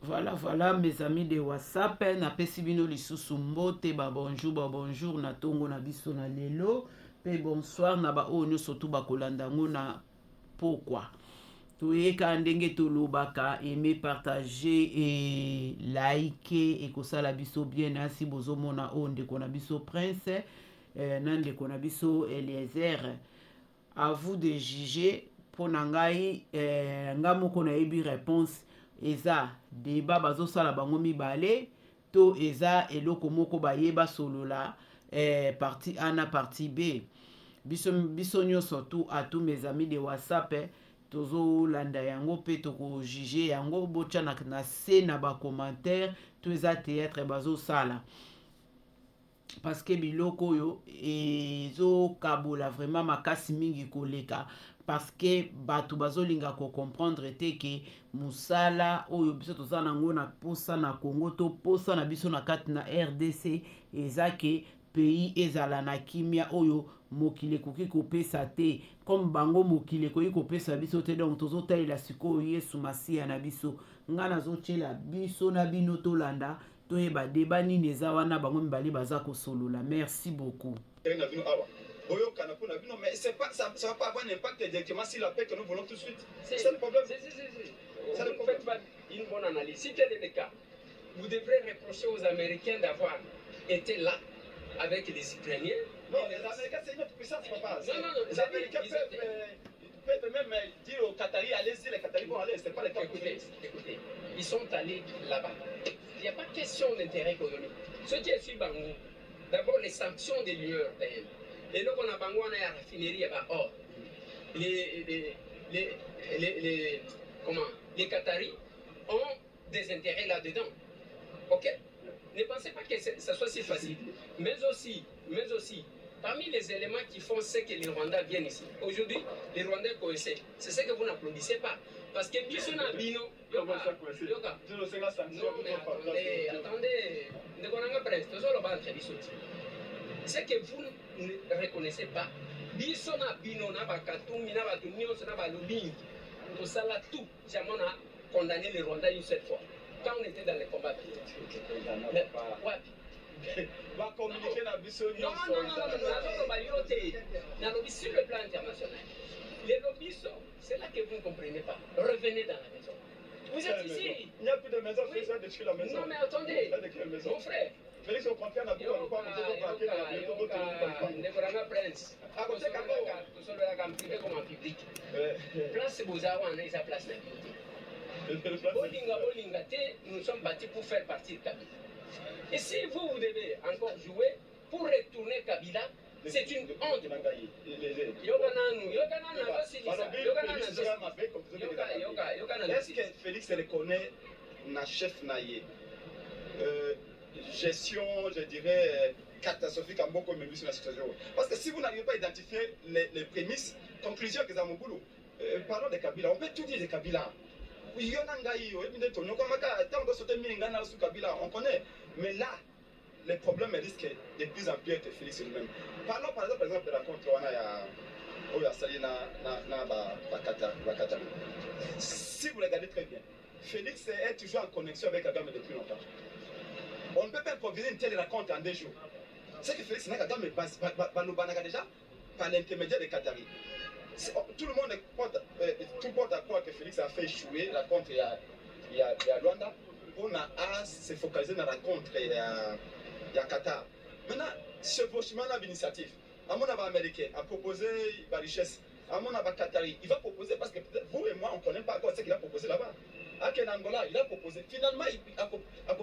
Voilà, mes amis de WhatsApp, na pesi bino lisusu mbote, bonjour, na tongo na biso na lelo, pe bonsoir na ba oyo nyonso tu bakolanda ngo na pokwa. Toyeka ndenge tolobaka aime partager et like ekosala biso bien asi bozomona oyo ndeko na biso Prince na ndeko na biso Eliezer. À vous de juger mpo na ngai nga moko nayebi réponse eza débat bazosala bango mibale to eza eloko moko bayeba solola partie A na partie B. Biso nyonso tu atu mes amis de WhatsApp tozolanda yango mpe tokojuge yango botya na se na bacommentaire to eza théâtre bazosala parce que biloko oyo ezokabola vraiment makasi mingi koleka parce que bato bazolinga comprendre te ke musala oyo biso toza nango na posa na Congo to posa na biso na kati na RDC eza ke pays ezala na kimia oyo mokili ekoki kopesa te comme bango mokili ekoki kopesa biso te, donc tozotalela sikoyo Yesu Masiya na biso. Nga nazotyela biso na bino tolanda toyeba débat nini eza wana bango mibali baza kosolola. Merci beaucoup. Mais c'est pas, ça va pas avoir un impact directement sur la paix que nous voulons tout de suite. C'est le problème. Vous ne faites pas une bonne analyse. Si tel est le cas, vous devrez reprocher aux Américains d'avoir été là avec les Ukrainiens. Non, les Américains, c'est une autre puissance, papa. Non, les Américains peuvent même dire aux Qataris, allez-y, les Qataris vont aller. C'est pas le cas. Écoutez, ils sont allés là-bas. Il n'y a pas question d'intérêt économique. Ce qui est sur Bango, d'abord les sanctions de l'Union européenne. Et donc on a Bango, on a la raffinerie, or, les Qataris ont des intérêts là-dedans. Ok? Ne pensez pas que ça soit si facile. Mais aussi, parmi les éléments qui font ce que les Rwandais viennent ici. Aujourd'hui, les Rwandais coincés. C'est ce que vous n'applaudissez pas. Parce que Bissona Bino. Non, mais attendez. C'est que vous ne reconnaissez pas. Bissona Bino na bakatumi na batumio na balobing. Tout ça là, tout. Jamais on a condamné les Rwandais une seule fois. Quand on était dans les combats. Va communiquer la mission. Non, sur le plan international. Les lobbies, c'est là que vous ne comprenez pas. Revenez dans la maison. Vous êtes ici. Il n'y a plus de maison, oui. Fais détruire la maison. Non, mais attendez. Mon frère. Félix, on confie à la boue, on va Prince. À côté de comme en public. Place Bozawa, on a sa place. Bolinga, nous sommes bâtis pour faire partir Kabila. Et si vous devez encore jouer pour retourner Kabila, c'est une honte. Est-ce que Félix reconnaît na chef naïe gestion, je dirais, catastrophique en beaucoup de la situation? Parce que si vous n'arrivez pas à identifier les prémices, conclusions que Zamoboulou, parlons de Kabila, on peut tout dire de Kabila. On connaît, mais là, les problèmes risquent de plus en plus être Félix lui-même. Parlons par exemple de la rencontre si vous regardez très bien, Félix est toujours en connexion avec Kagame depuis longtemps. On ne peut pas improviser une telle rencontre en 2 jours. C'est que Félix n'a Kagame déjà par l'intermédiaire des Qataris. Tout le monde porte à croire que Félix a fait échouer la rencontre il y a Rwanda. On a se focaliser dans la rencontre il y a Qatar. Maintenant, ce chevauchement-là d'initiative, à mon avis américain, a proposé la richesse, à mon avis Qatari, il va proposer parce que vous et moi, on ne connaît pas encore ce qu'il a proposé là-bas. À Angola, il a proposé. Finalement, il a proposé à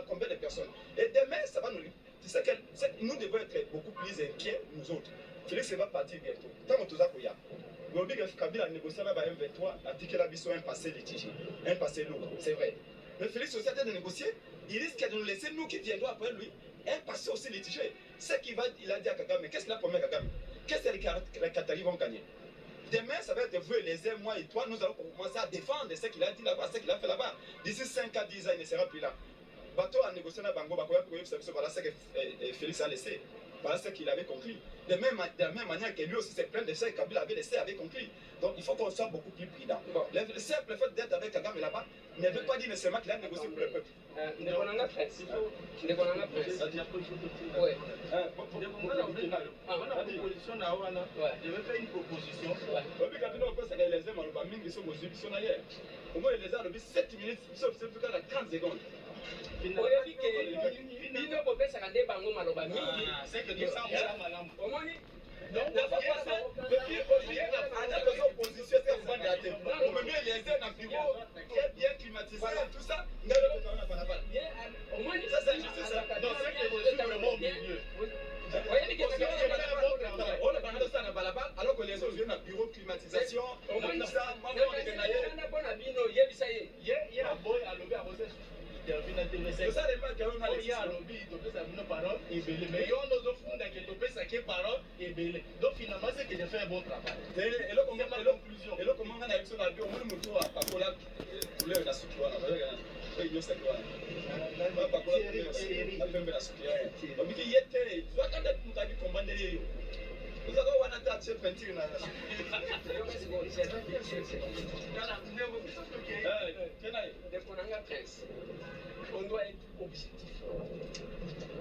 combien de personnes. Et demain, ça va nous. Nous devons être beaucoup plus inquiets, nous autres. Félix va partir bientôt. Tant que tout ça, Kabila a négocié avec M23, a dit qu'il a besoin d'un passé litigé, un passé lourd, c'est vrai. Mais Félix aussi a été de négocier, il risque de nous laisser, nous qui viendrons après lui, un passé aussi litigé. Ce qu'il a dit à Kagame, qu'est-ce qu'il a promis à Kagame? Qu'est-ce que les Qataris vont gagner? Demain, ça va être vous et les uns, moi et toi, nous allons commencer à défendre ce qu'il a dit là-bas, ce qu'il a fait là-bas. D'ici 5 à 10 ans, il ne sera plus là. Bateau a négocié avec Bango, voilà ce que Félix a laissé. Voilà ce qu'il avait compris. De la même manière que lui aussi, c'est plein de ce que Kabila avait laissé, avait compris. Donc il faut qu'on soit beaucoup plus prudent. Bon. Le simple fait d'être avec Kagame là-bas ne veut pas dire nécessairement qu'il a négocié pour le peuple. Ndekonanga Prince. Ndekonanga Prince. Ouais. Proposition na wana, je vais faire une proposition. Obi Kabila on peut se réaliser maloba mingi so mozui so na hier. Au moins les gens 7 minutes, sauf c'est plus qu'à 30 secondes. oyebi ke bino bopesaka nde bango maloba mingi C'est que tu sens la malamu. omoni Donc, depuis opposition, c'est un bande à terre. On me met les aides dans le bureau, très bien climatisé, tout ça. omoni Ça, c'est justice. Donc, c'est que je suis vraiment au milieu. oyebi ke On a parlé de ça dans Balabal, alors que les autres viennent dans le bureau climatisation. omoni Tout ça, moi, on est gagné. mpona bino oyebisa ye Ye aboy alobi abose interview na C'est TV5. ça les mecs qui ont une Ye alobi topesa bino parole ebele. Mais yo nozofunda ke topesa ke parole ebele. Donc finalement c'est que j'ai fait un bon travail. Et là, comment on a eu ça, on a montré à Pacola, pour le la sucre, on a eu ça. ndekonanga Prince on doit être objectif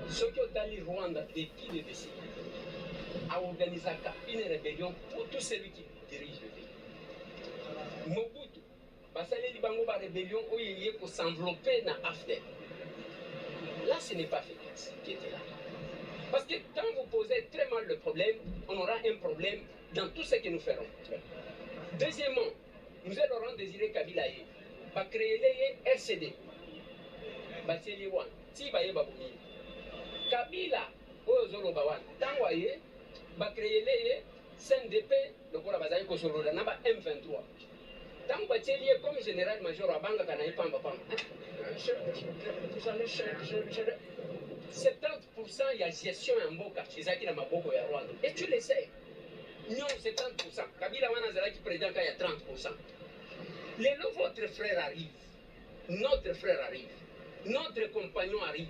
soki otali Rwanda depuis le décès aorganisaka une rébellion pour tout celui qui dirige le pays. Mobutu basaleli bango ba rébellion oyo eye s'envelopper na AFDEL. Là ce n'est pas Félix qui était là. Parce que quand vous posez très mal le problème, on aura un problème dans tout ce que nous ferons. Deuxièmement, nous allons Laurent Désiré Kabila ye va créer les RCD. Batieli wan ti ba ye babuni. Kabila oyo zoloba wan tango ye ba créer les CNDP lokola bazali ko solola na ba M23. Tango batieli ye comme général major abanga kana ipamba pamba. 70% il y a gestion en Mboka, Chizaki na Maboko ya Rwanda. Et tu le sais. Non, 70%. Kabila wana zala qui président il y a 30%. Lelo votre frère arrive. Notre frère arrive. Notre compagnon arrive.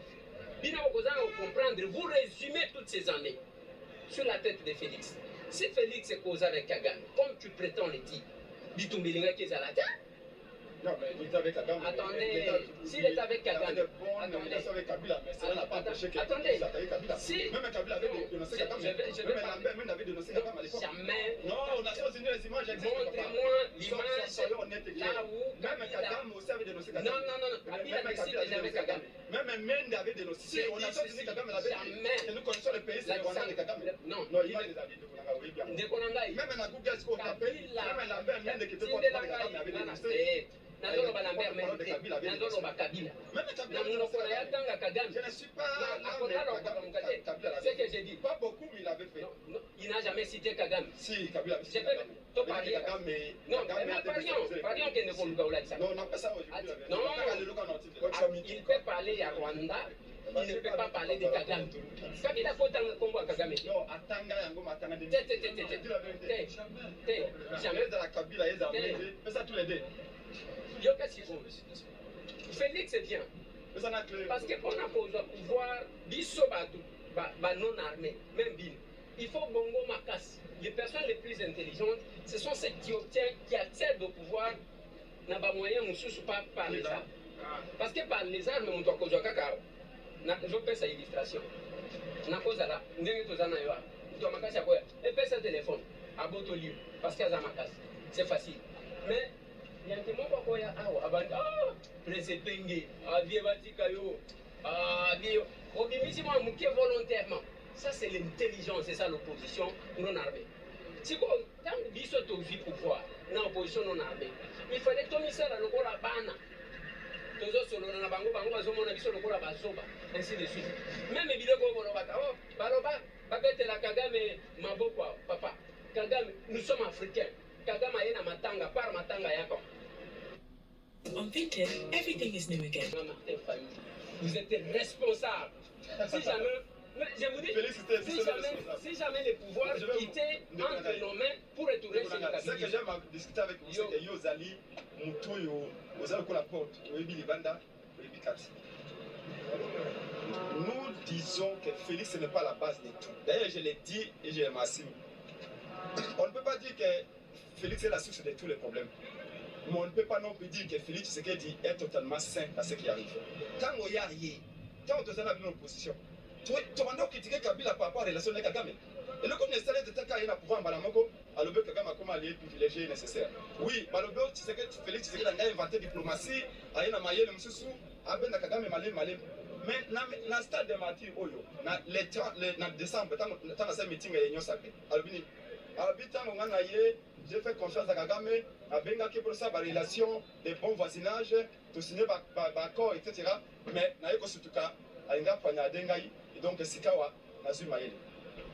Bina Okozana comprendre, vous résumez toutes ces années sur la tête de Félix. Si Félix est causé avec Kagame, comme tu prétends le dire, Bitumbilinga qui est à la tête. Non, mais il est avec Kagame. Attendez, s'il est avec Kagame, attendez. Avec Kabila, mais ça n'a pas empêché qu'il attendez. avec Kabila. Si, même Kabila avait dénoncé Kagame. Même Lambert avait dénoncé Kagame à l'époque. Jamais. Non, aux Nations Unies, les images existent. Montrez-moi l'image. Soyons honnêtes et clairs. Là où Même Kagame aussi avait dénoncé Kagame. Non. Kabila ne cite jamais Kagame. Même Mende avait dénoncé. Aux Nations Unies, Kagame l'avait dit. Et nous connaissons le pays, c'est le Rwanda de Kagame. Non, il va les avis de Konanga, oui, bien. Ndekonangai. Même dans Google, ce qu'on appelle, même Lambert Mende qui était contre Kagame avait dénoncé. nazoloba Lambert Mende nazoloba Kabila na monoko na ya tanga Kagame. Je ne suis pas ce que j'ai dit. Pas beaucoup, mais il avait fait. Non, il n'a jamais cité Kagame. Si, Kabila avait cité Je peux te parler. Kagame. Non, parions qu'il ne faut pas là. Non, on n'a pas ça aujourd'hui. Non, il peut parler à Rwanda. Il ne peut pas parler de Kagame. Kabila faut tanga kombo à Kagame. Non, atanga yango matanga de. Jamais dans la Kabila, ils ont fait ça tous les deux. Yoka Siko. Félix est bien. Parce que pour pouvoir biso non armé, même bin. Il faut bongo makas. Les personnes les plus intelligentes, ce sont celles qui accèdent au pouvoir n'a pas moyen mususu pas par les armes. Parce que par les armes on doit causer cacao. Je fais sa illustration. Na cause là, ndenge tozana yo. Tu makasi ya koya. Et fais sa téléphone à boto lieu parce qu'il y a makas. C'est facile. Mais yantement kwa koya awa abandi presse penge avie batika yo bio obimisi moi muke volontairement. Ça c'est l'intelligence, c'est ça l'opposition non armée. Si quand biso to vi pouvoir na opposition non armée, il fallait tomisa la lokola bana. Tozo solo na bango bazomona biso lokola bazoba ainsi de suite. Même biloko bolobaka baloba babetela Kagame maboko papa. Kagame, nous sommes africains. Kagame a na matanga par matanga yako. On Vinted, everything is new again. Vous êtes responsable. Si jamais, je vous dis, si jamais les pouvoirs quittaient entre nos mains pour retourner sur le cabinet. C'est que j'aime discuter avec vous, c'est que Yozali, Moutoyo, Ozalo pour la porte, Oebi Libanda, Oebi Kati. Nous disons que Félix n'est pas la base de tout. D'ailleurs, je l'ai dit et je m'assume. On ne peut pas dire que Félix est la source de tous les problèmes. Mais on ne peut pas non plus dire que Félix Tshisekedi est totalement sain à ce qui arrive. Quand on y arrive, quand on te donne une opposition, tu vas critiquer Kabila par rapport à la relation avec Kagame. Et le coup de l'installé de Taka, il y a pouvoir Balamoko, à l'objet Kagame a comment aller privilégié nécessaire. Oui, Balobé, Félix Tshisekedi a inventé la diplomatie, a eu un maillot, le Moussou, a ben Kagame malé. Mais dans le stade de Mati, en décembre, dans ce meeting, il y a un sacré. J'ai fait confiance à Kagame, à Bengaki pour ça, par relation, des bons voisinages, de signer par accord, etc. Mais, il y a un surtout cas, il y a un Dengaï, et donc Sikawa, Nazumaïli.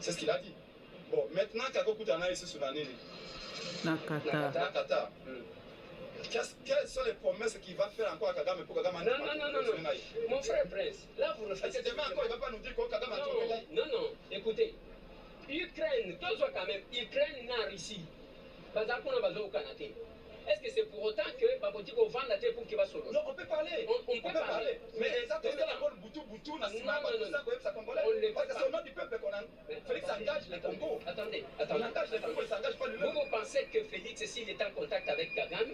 C'est ce qu'il a dit. Bon, maintenant, Kako Koutana ici sur l'année. Nakata. Quelles sont les promesses qu'il va faire encore à Kagame pour Kagame? Non. Mon frère Prince, là vous refaites. Demain encore, il ne va pas nous dire que Kagame a trouvé. Non, écoutez. Ukraine, quand même, Ukraine n'a Russie. Est-ce que c'est pour autant que Babotiko vend la terre pour qu'il va se Non, on peut parler. On peut parler. Mais exactement, Boutou, parce que c'est au nom du peuple qu'on a. Félix engage les Congo. Attendez. Il engage les Congo, il s'engage pas lui-même. Vous pensez que Félix, s'il est en contact avec Kagame,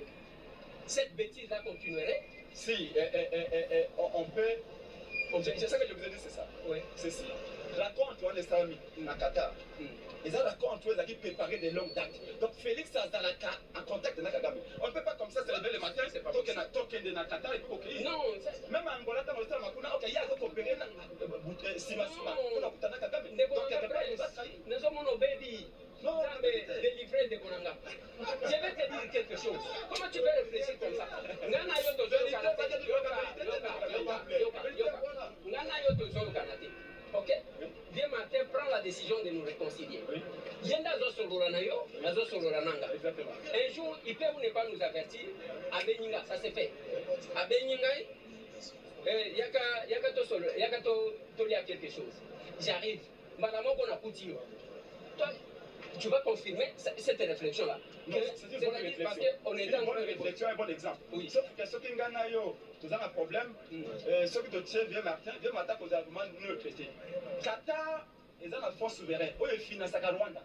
cette bêtise-là continuerait? Si, on peut. C'est ça que je vous ai dit, c'est ça. Oui. C'est si. Raconte, on est amis, Nakata. Ils ont raconté qui préparer des longues dates. Donc Félix a en contact avec Kagame. On ne peut pas comme ça se lever le matin, c'est pas token de Nakata et puis ok. Non, même en Angola, dans le temps, ok, il y a coopéré Sima, on a coupé Kagame. Donc quelque part, il nous a trahi. Nous sommes nos baby. Non, délivré de Konanga. Je vais te dire quelque chose. Comment tu peux réfléchir comme ça? Ngana yoto zoro kanate. Ngana yoto zoro kanate. Ok? Viens matin, prends la décision de nous réconcilier. Yenda zo solora na yo, nazo solora nanga. Un jour, il peut ou ne pas nous avertir. À Beninga, ça c'est fait. À Beninga, yaka to lia quelque chose. J'arrive. Madame, on a coutume. Toi, tu vas confirmer cette réflexion-là. C'est une bonne réflexion. On est en bonne réflexion, un bon exemple. Oui. Sauf que ceux qui gagnent, tu as un problème. Ceux qui te tiennent, viens matin, aux arguments neutres. Qatar, ils ont la force souveraine. Eux, ils financent à Rwanda.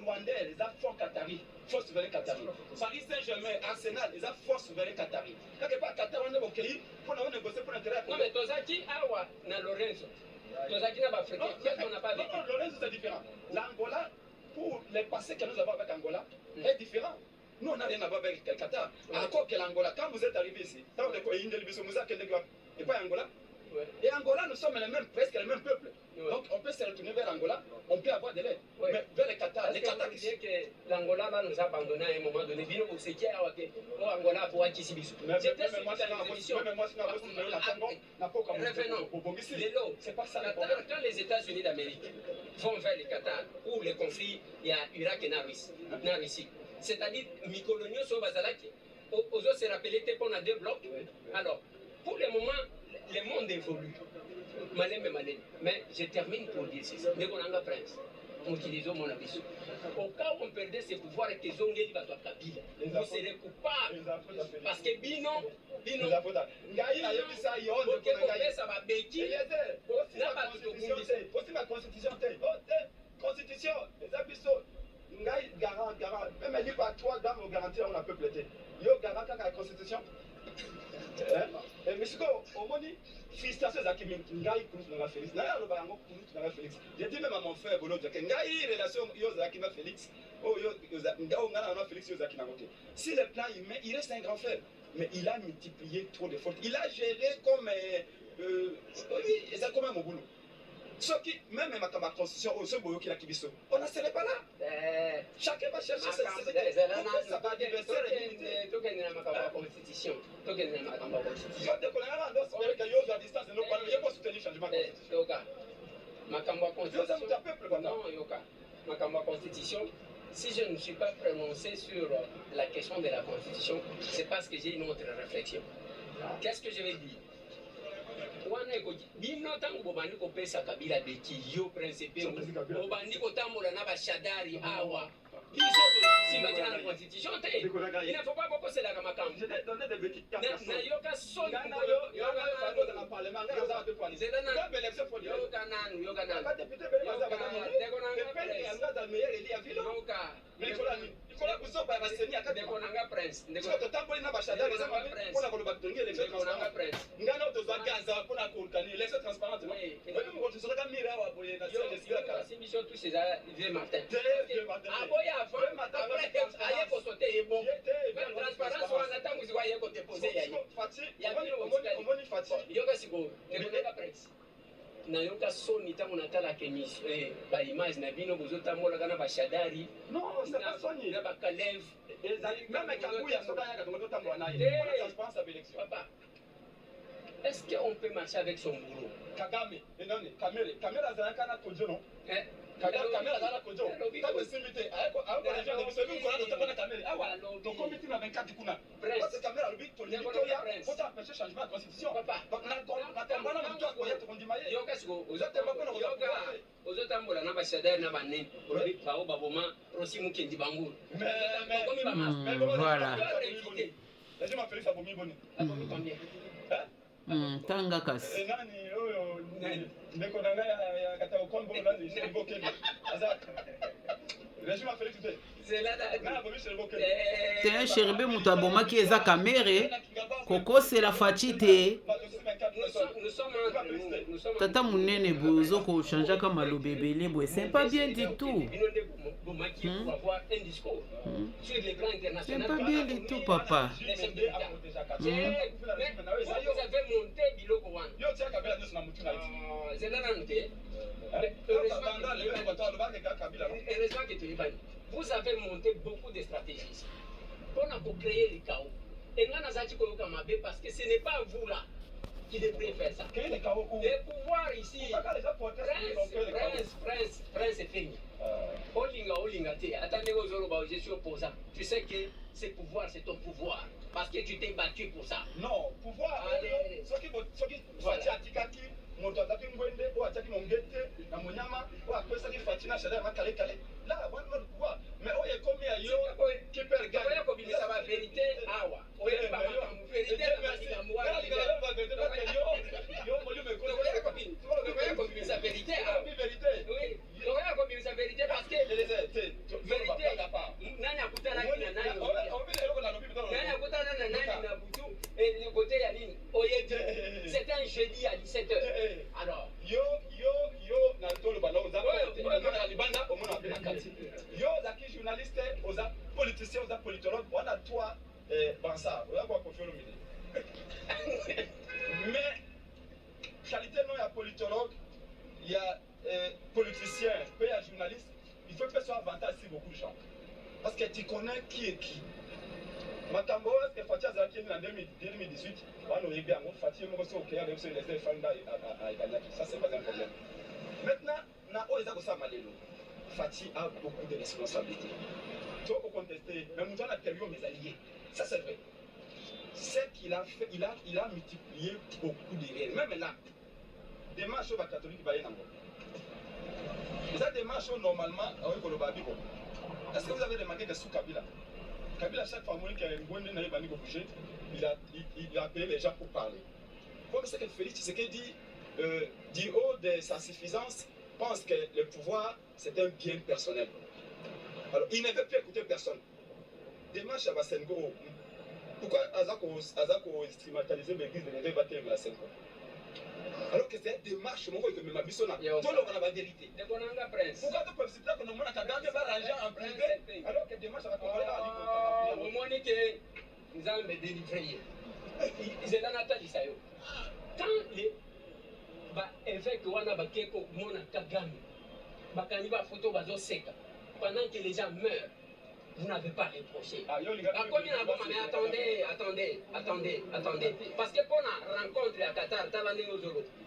Rwandais, ils ont force Qatari, force souveraine Qatari. Paris Saint-Germain, Arsenal, ils ont force souveraine Qatari. Quelque part, Qatar, on est au pays pour négocier pour l'intérêt. Non, mais Tozaki, Awa, na Lorenzo. Tozaki n'a pas fait. Qu'est-ce qu'on n'a pas vécu? Non, Lorenzo, c'est différent. L'Angola, pour les passés que nous avons avec Angola, est différent. Nous, on n'a rien à voir avec le Qatar. Encore que l'Angola, quand vous êtes arrivé ici, et pas Angola. Et Angola, nous sommes presque les mêmes peuples. Donc, on peut se retourner vers Angola, on peut avoir de l'aide. Mais vers le Qatar, les Qatar qui que l'Angola là nous a abandonné à un moment donné. Bino c'est qui a ouaké au Angola pour aller ici bisu. J'étais sur la émission. Revenons. C'est pas ça le problème. Quand les États-Unis d'Amérique vont vers le Qatar où le conflit il y a Irak et Russie. C'est-à-dire Mikolonio sur Bazalaki. Aux autres se rappeler qu'on a deux blocs. Alors, pour le moment, le monde évolue. Mais je termine pour dire ceci. Negonanga Prince, on utilise mon avis. Au cas où on perdait ses pouvoirs et que Zongeli va être Kabila, vous serez coupable. Parce que Bino, ça va béquiller. Aussi ma constitution, constitution, les abyssos. Ngai garant, même elle dit pas toi, dans vos garanties, on a peuple été. Yo garant quand la constitution. Mais c'est au moni, frustration à qui Ngai Kounous n'a Félix. N'a le barango Kounous n'a Félix. J'ai dit même à mon frère Bono, que Ngai relation Yozaki va Félix. Oh Ngana Félix Yozaki n'a voté. Si le plan il reste un grand frère. Mais il a multiplié trop de fautes. Il a géré comme. Oui, c'est comme un boulot. Ce qui, même ma constitution, au second qui l'a kibiso, on ne serait pas là. Chacun va chercher sa adversaire et ma constitution. Je te connais là, avec la distance de nos parents, il n'y a pas soutenu le changement de constitution. Yoka, ma constitution. Non, Yoka, ma constitution. Si je ne suis pas prononcé sur la question de la constitution, c'est parce que j'ai une autre réflexion. Qu'est-ce que je vais dire? Wana ekoki bino tango bobandi kopesa Kabila beki yo principe bobandi kotambola na bashadari awa biso simbaki na constitution te il ne faut pas bokoselaka makambo nayoka soni yoka nanu yoka ndeko nanga prince totamboli na bashadari mpona koloba tongi ngana tozwagaza mpona koorgani élection transparente tozolaka mire awa boye na biso tous eza vieux martin aboya avant aye kosote ye bon transparence wana ntango ziko aye kodepose omoni fati yoka sikoyo ndeko nanga prince nayoka soni ntango natalaka baimage na bino bozotambolaka na bashadari na bakaleve papa est-ce qu'on peut marcher avec son boulot Kagame Kamere azalaka na kojo non Kamere azalaka kojo ntango esimbi te tokomiti na 24 kuna parce que Kamere alobi tolitoya mpota empêcher changement de constitution nakambana motu akoya tokondima ye yoka siko ozotambola na bashadari na banene olobi bao baboma rosi mokendi bangulu voilà lazima Félix abomi boni tanga kasi nani oyo ndeko na ngai ya katao kombo nani Shelbokeli azaka lazima Félix te te sheribe moto abomaki eza kamere kokosela faci te tata monene boye ozokochangeaka maloba ebele boye c'est pas bien du tout c'est pas bien du tout papa vous avez monté beaucoup de stratégies pour créer le chaos. Et nous avons parce que ce n'est pas vous là qui devriez faire ça. Créer le chaos où? Le pouvoir ici, prince est fini. Olinga, attendez aux Zoroba, je suis opposant. Tu sais que ce pouvoir, c'est ton pouvoir. Parce que tu t'es battu pour ça. Non, pouvoir, ce qui moto ataki ngwende o ataki mongete na munyama o akwesaki fatina shada makale kale là one not pouvoir mais o yekomi ayo qui perd gagne oya ko bilisa ba vérité awa oya ba vérité na mwa yo mo me oya ko bilisa vérité awa vérité oui oya ko bilisa vérité parce que vérité nani akutana na nani nani akutana na nani na butu et le côté ya nini oyedi c'était un jeudi à 17h. Alors, yo na tolo bana oza na libanda omona pe na kati yo zaki journaliste oza politicien oza politologue wana toi bansa oza kwa kofiolo mine mais qualité non ya politologue ya politicien pe ya journaliste il faut que ce soit avantage si beaucoup de gens parce que tu connais qui est qui. Makambo est-ce que Fatia Zaki en 2018 on aurait bien Fatia moko so okay avec les fans ça c'est pas un problème. Maintenant na o eza ko sa malelo. Fatia a beaucoup de responsabilités. Tu peux contester mais Mouton a perdu mes alliés. Ça c'est vrai. C'est qu'il a fait il a multiplié beaucoup d'erreurs même là. Des marches catholiques ba yenango. Ça des marches normalement avec le babiko. Est-ce que vous avez remarqué que sous Kabila Kabila, chaque fois il a appelé les gens pour parler. Comme c'est que Félix Tshisekedi du haut de sa suffisance, pense que le pouvoir, c'est un bien personnel. Alors, il ne veut plus écouter personne. Démarche à Basengo. Pourquoi Azako instrumentaliser l'église de l'évêque de Basengo? Alors que c'est des démarches que même Bissona. Tout le monde a la vérité. Pourquoi tu peux citer que nous avons l'argent en privé alors que démarche à la au moins que nous allons me délivrer. Ils sont dans la tête de quand les évêques wana bakeko mona Kagame bakani ba photo bazo seka pendant que les gens meurent. Vous n'avez pas reproché. Attendez. Parce que pour la rencontre à Qatar,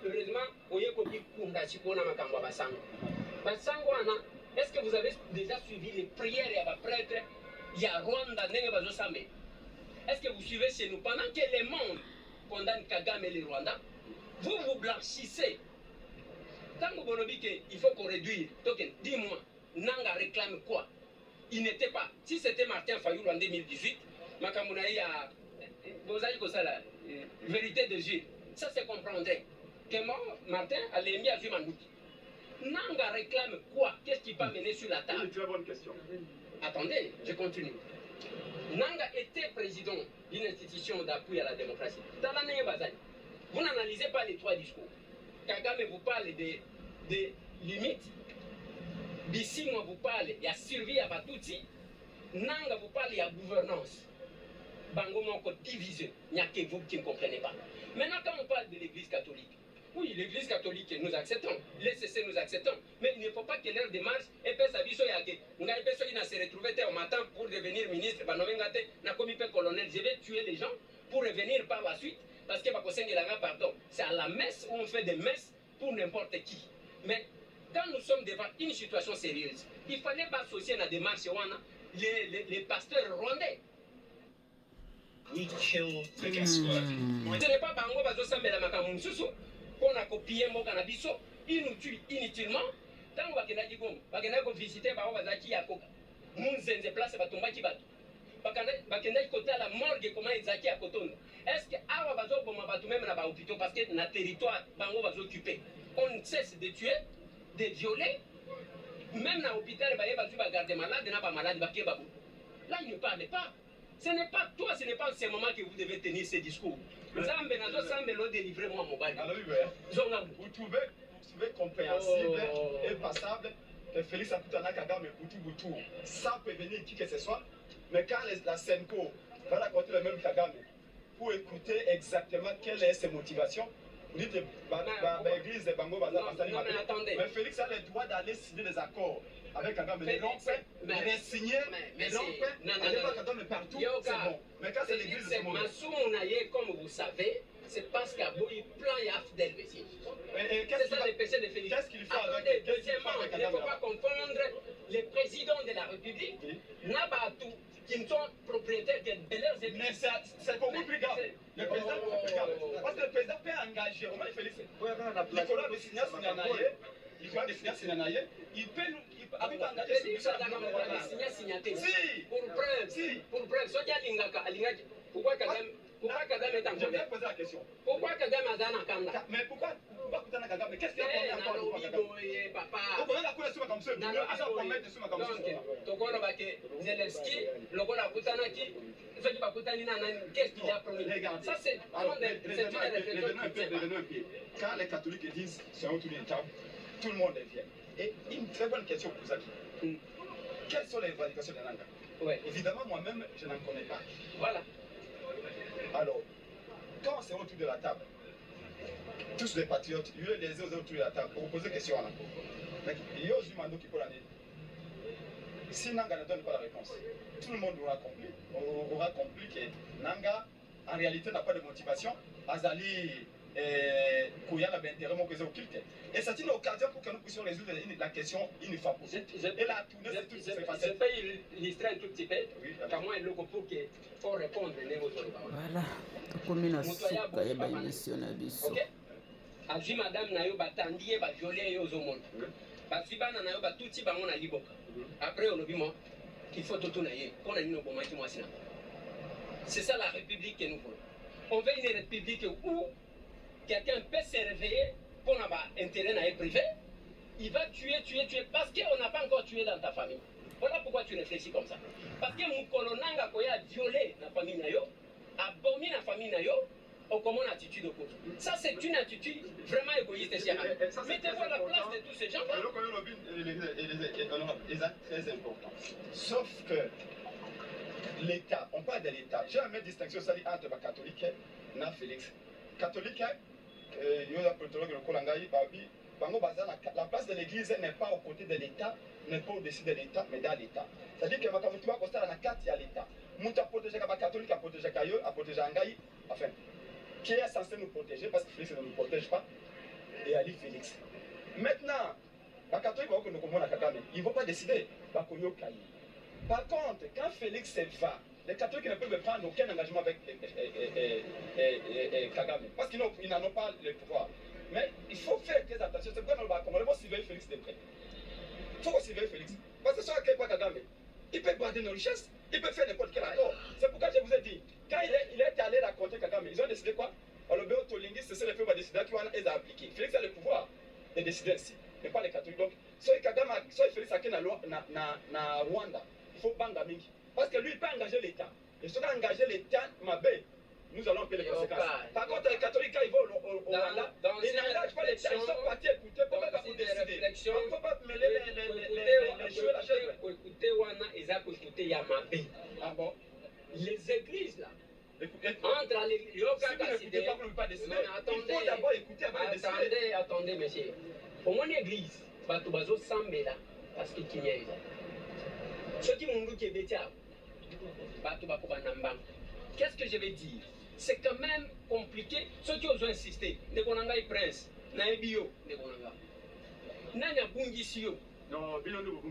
heureusement, est-ce que vous avez déjà suivi les prières et les prêtres? Il y a Rwanda, est-ce que vous suivez chez nous? Pendant que le monde condamne Kagame et le Rwanda, vous blanchissez. Tant que vous il faut qu'on réduise. Donc, dis-moi, Nanga réclame quoi? il n'était pas. Si c'était Martin Fayoul en 2018, Makamunaï a vérité de Dieu. Ça se comprendrait. Que moi, Martin, allait mis à Zumandout. Nanga réclame quoi? Qu'est-ce qui va mener sur la table? C'est une très bonne question. Attendez, je continue. Nanga était président d'une institution d'appui à la démocratie. Vous n'analysez pas les trois discours. Kagame vous parle des limites. Bissimo vous parle, il y a survie à Batouti. Nanga vous parle, il y a gouvernance. Bango Moko divisé. Il n'y a que vous qui ne comprenez pas. Maintenant, quand on parle de l'Église catholique, oui, l'Église catholique, nous acceptons. Les CC, nous acceptons. Mais il ne faut pas que leur démarche ait fait sa vie sur Yake. On a personne qui se retrouvé au matin pour devenir ministre. N'a commis colonel. Je vais tuer les gens pour revenir par la suite. Parce que pardon. C'est à la messe où on fait des messes pour n'importe qui. Mais quand nous sommes devant une situation sérieuse, il fallait pas associer la démarche les pasteurs rwandais. We kill the guest squad. Ce n'est pas Bango Bazosambela Makamunsusu qu'on a copié Mokanabiso, ils nous tuent inutilement. Tant que Bakena visiter Baobazaki Yakoka, Munzenze place Batumbaki Batu. Bakena côté à la morgue, comment ils zaki à Koton. Est-ce que Awa Bazo Boma Batu même là-bas hôpital parce que notre territoire Bango va s'occuper. On ne cesse de tuer, de violer. Même dans l'hôpital, il va garder malade, il n'a pas malade, il va. Là, il ne parle pas. Ce n'est pas toi, ce n'est pas en ce moment que vous devez tenir ces discours. Vous avez délivré moi mon bail. Alors, vous trouvez compréhensible et passable que Félix Akutana Kagame Boutou, sans prévenir qui que ce soit, mais quand la Senko va raconter le même Kagame pour écouter exactement quelles sont ses motivations, vous dites l'église de Bango mais Félix a le droit d'aller signer des accords avec Kagame. Les rompes, les signer, les rompes, aller voir Kagame partout, c'est bon. Mais quand c'est l'église de ce monde. Comme vous savez, c'est parce qu'il y a plein d'Afdel Bessie. C'est ça le péché de Félix. Qu'est-ce qu'il faut avec Attendez, deuxièmement, il ne faut pas confondre les présidents de la République, Nabatou, qui ne sont propriétaires de leurs églises. Mais c'est beaucoup plus grave. Le président est beaucoup plus grave. Parce que le président peut engager, Romain Félix, Nicolas de Signas Sinanaye, il peut nous. Il peut engager Si. Pour preuve, pourquoi Kagame est en Je vais poser la question. Pourquoi Kagame a dans Kanda? Mais pourquoi Kutana Kagame? Qu'est-ce qu'il y a encore pour Kagame? Papa. Pourquoi la couleur comme ça? Tokolo bake Zelensky, lokola kutanaki, ceux qui va kutani na qu'est-ce qu'il a promis? Ça c'est une réflexion. Quand les catholiques disent c'est autour d'une table, tout le monde vient. Et une très bonne question pour Zaki. Quelles sont les revendications de Nanga? Ouais. Évidemment, moi-même, je n'en connais pas. Voilà. Alors, quand c'est autour de la table, tous les patriotes, les autres autour de la table, pour poser des questions. Il y a aussi Mando qui peut l'année. Si Nanga ne donne pas la réponse, tout le monde aura compris que Nanga, en réalité, n'a pas de motivation. Azali, Kouyana, intérêt, mon cousin occulte. Et c'est une occasion pour que nous puissions résoudre la question une fois pour toutes. Et la tournée, c'est facile. Je peux illustrer un tout petit peu, car moi, il faut répondre. Voilà. Comme une soupe, il y a une émission à biso. Azwi madame na yo batandi ye baviole yo ozomona bazwi bana na yo batuti bango na liboka après olobi mo il faut totuna ye mpona nini obomaki mwasi na c'est ça la république que nous voulons. On veut une république où quelqu'un peut se réveiller pour avoir intérêt na ye privé, il va tuer parce qu'on n'a pas encore tué dans ta famille. Voilà pourquoi tu réfléchis comme ça. Parce que mukolo nanga koya violé na famille na yo, abomi na famille na yo. Comment une attitude au ça, c'est une attitude vraiment égoïste. Mettez-vous à la place de tous ces gens. C'est très important. Sauf que l'État, on parle de l'État. J'ai une distinction entre les catholiques et Félix. Catholique, la place de l'Église n'est pas aux côtés de l'État, n'est pas au-dessus de l'État, mais dans l'État. C'est-à-dire que Makamutu va constater la carte, il y a l'État. Mouta protéger les catholiques, à protéger Kayo, à protéger Angaï, enfin. Qui est censé nous protéger parce que Félix ne nous protège pas, et Ali Félix. Maintenant, les catholiques ils ne vont pas décider. Par contre, quand Félix va, les catholiques ne peuvent prendre aucun engagement avec Kagame, parce qu'ils n'en ont pas le pouvoir. Mais il faut faire très attention, c'est pourquoi nous va surveiller Félix de près. Il faut surveiller Félix. Parce que ce soit Kagame, Il peut garder nos richesses, il peut faire n'importe quel accord. C'est pourquoi je vous ai dit, quand il est allé raconter Kagame, ils ont décidé quoi? Alors, le Tolingi, c'est le fait de décider qui ont appliqué. Félix a le pouvoir de décider ainsi, mais pas les catholiques. Donc, soit Kagame, soit Félix a na Rwanda, il faut banga mingi. Parce que lui, il peut engager l'État. Et si on a engagé l'État, nous allons payer les conséquences. Par contre, les catholiques, quand ils vont au Rwanda, ils n'engagent pas l'État, ils sont partis écouter. Pourquoi pas vous décider? On ne peut pas mêler les choses et la chaise. Écoutez, Wana, écoutez, Yamabe. Ah bon? Les églises, là, Entre les yoga, si vous n'écoutez pas, vous ne pouvez pas décider. Il faut d'abord écouter avant de décider. Attendez, monsieur. Pour mon église, bato bazo sambela parce que kinyeza. Ce qui mungu qui est bétia, bato bakoba nambang. Qu'est-ce que je vais dire? C'est quand même compliqué. Ceux qui osent insister, ne konanga i prince, na ebio, ne konanga. Nanya bungisiyo. Non,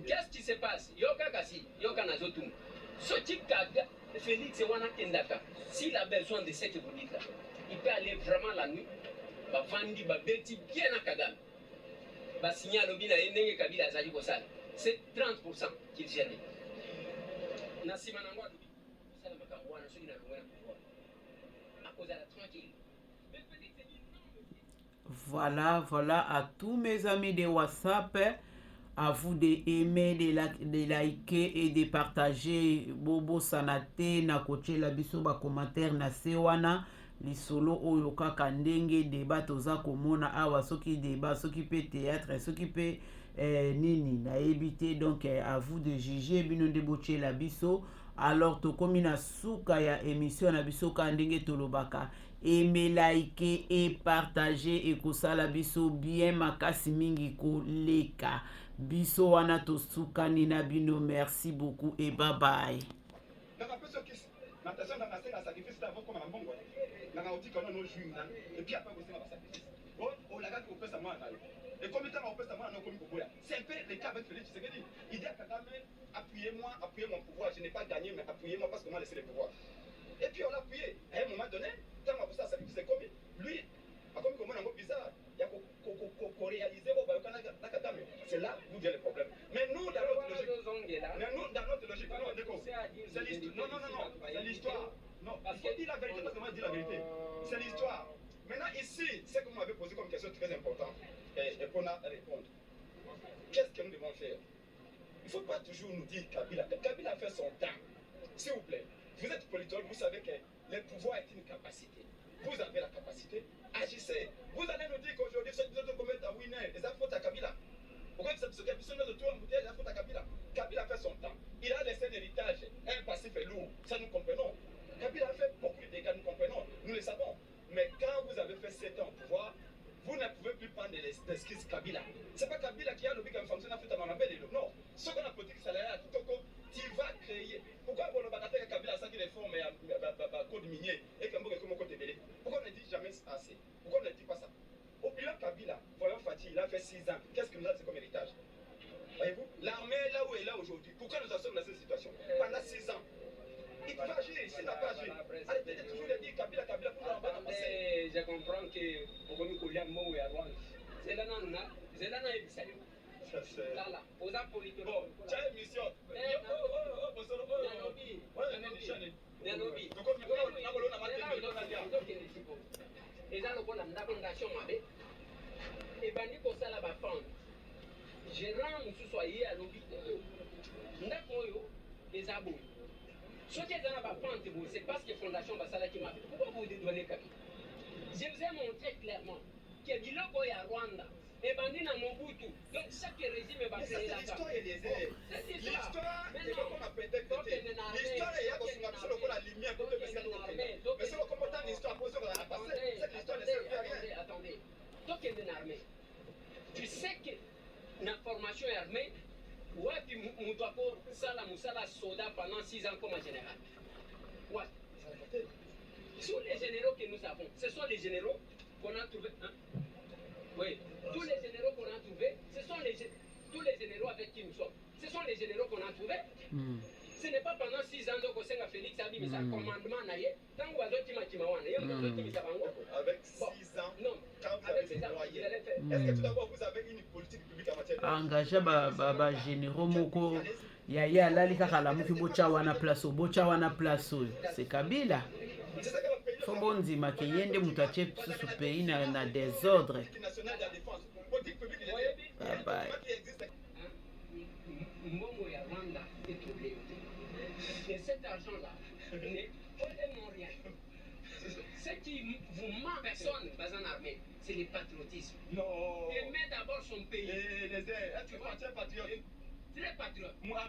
qu'est-ce qui se passe? Yoka kasi, yoka nazotum. Ce qui kaga, Félix wana kendaka. S'il a besoin de ce que vous dites là, il peut aller vraiment la nuit. Ba vandi ba beti bien à Kagame. Ba signal obina enenge kabila azali kosala. C'est 30% qu'il gère. Na simana ngwa dubi. Sala makambo wana soki na longona pouvoir. À cause de la tranquille. Mais Félix dit non. Voilà à tous mes amis de WhatsApp. À vous d'aimer, de liker et de partager. Bobo sanate na koche la biso ba commentaire na sewana lisolo oyo kaka ndenge débat toza komona awa soki débat soki pe théâtre soki pe nini na ebité donc à vous de juger bino de boche la biso. Alors tokomi na suka ya émission na biso ka ndenge tolobaka aimer, liker et partager et kosala biso bien makasi mingi koleka biso wana tosukani na bino. Merci beaucoup et bye bye. Et comme il c'est un peu le cas avec Félix Tshisekedi. Il dit à Kagame, appuyez-moi, appuyez mon pouvoir. Je n'ai pas gagné, mais appuyez-moi parce qu'on m'a laissé le pouvoir. Et puis on l'a appuyé. À un moment donné, tant que ça, c'est comme lui, comme comment on a bizarre, il y a qu'on réaliser au Kagame. C'est là où il y a le problème. Mais nous, dans notre logique, c'est l'histoire. Non, c'est l'histoire. Non, il faut dire la vérité parce que moi je dis la vérité. C'est l'histoire. Maintenant, ici, c'est que vous m'avez posé comme question très importante et qu'on a à répondre. Qu'est-ce que nous devons faire? Il ne faut pas toujours nous dire Kabila. Kabila a fait son temps. S'il vous plaît, vous êtes politologue, vous savez que le pouvoir est une capacité. Vous avez la capacité, agissez. Vous allez nous dire qu'aujourd'hui, ceux qui sont commettre à Winner, les faute à Kabila. Pourquoi ceux qui sont de tout embouteillage, les faute à Kabila? Kabila a fait son temps. Il a laissé un héritage, un passif est lourd. Ça, nous comprenons. Kabila a fait beaucoup de dégâts, nous comprenons. Nous le savons. Mais quand vous avez fait 7 ans au pouvoir, vous ne pouvez plus prendre l'excuse Kabila. Ce n'est pas Kabila qui a le but comme fonction d'Afrique à Mamabel. Non. Ce qu'on a politique salariale, tu vas créer. Pourquoi vous ne Kabila ça qui réforme le code minier et que vous code délai? Pourquoi on ne dit jamais assez? Pourquoi on ne dit pas ça? Au bilan Kabila, voyons Fatih, il a fait 6 ans. Qu'est-ce que nous a laissé comme héritage? Voyez-vous? L'armée est là où elle est là aujourd'hui. Pourquoi nous en sommes dans cette situation? Pendant 6 ans. Il peut agir, s'il n'a pas agi. Arrêtez de toujours dire Kabila, pour nous en bas. Je comprends que pour nous couler un mot à Rwanda. C'est là, c'est là, là, aux apolitologues. Bon, tu as une mission. eza lokola ndako ndation mabe ebandi kosala bafande gérant mosusu aye alobi ndako oyo eza boye soki eza na bafante boye c'est parce que fondation basalaki mabe pourquoi vous dédouanez Kabila? Je vous ai montré clairement que biloko ya Rwanda ebandi na Mobutu. Donc chaque régime va créer la l'histoire est lésée. L'histoire est comme un prétexte. L'histoire est comme la lumière pour te faire mais c'est comme autant d'histoire pour ça qu'on a passé. Cette histoire ne sert à rien. Attendez. Donc il y a une armée. Tu sais que la formation armée, wapi mutu ako sala musala soda pendant 6 ans comme un général. Ouais. Tous les généraux que nous avons, ce sont les généraux qu'on a trouvés. Hein? Oui, tous les généraux qu'on a trouvés, ce sont tous les généraux avec qui nous sommes. Ce sont les généraux qu'on a trouvés. Ce n'est pas pendant 6 ans donc Osenga Félix a dit mais ça commandement naïe. Tant que avec 6 ans, non, quand vous avez des moyens, est-ce que tout d'abord vous avez une politique publique en matière de engagé généraux moko Yaya alali kaka lamuki bocha wana place oyo, bocha wana place oyo. C'est Kabila. Faut bon ndima ke yende mutache susu pays na désordre. Bye bye. Mbongo ya Rwanda est troublé. Et cet argent-là n'est rien. Ce qui vous manque, personne, pas en armée, c'est le patriotisme. Non. Aimer d'abord son pays. Tu es patriote. Très patriote.